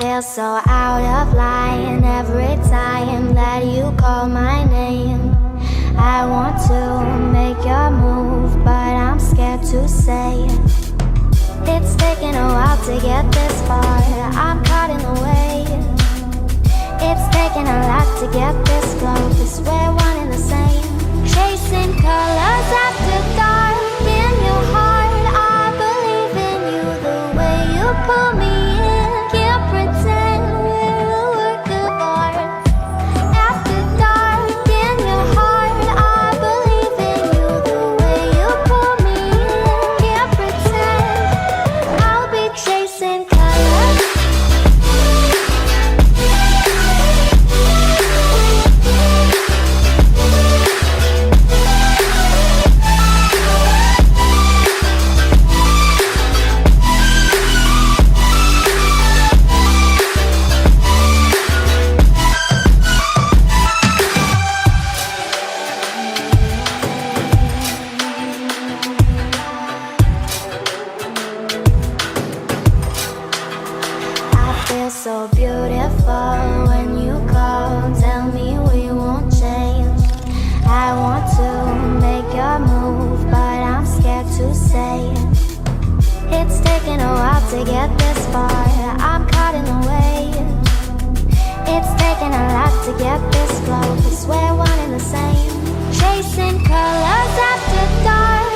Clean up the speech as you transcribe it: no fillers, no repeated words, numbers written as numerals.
feel so out of line every time that you call my name. I want to make your move, but I'm scared to say it. It's taken a while to get this far, I'm caught in the way. It's taken a lot to get this close, we're one and the same. Chasing colors after dark in your heart, I believe in you the way you pull me in. Can't pretend we're a work of art. After dark in your heart, I believe in you the way you pull me in. Can't pretend I'll be chasing colors. So beautiful when you call, tell me we won't change. I want to make your move, but I'm scared to say it. It's taken a while to get this far, I'm caught in the way. It's taken a lot to get this close, we're one and the same. Chasing colors after dark.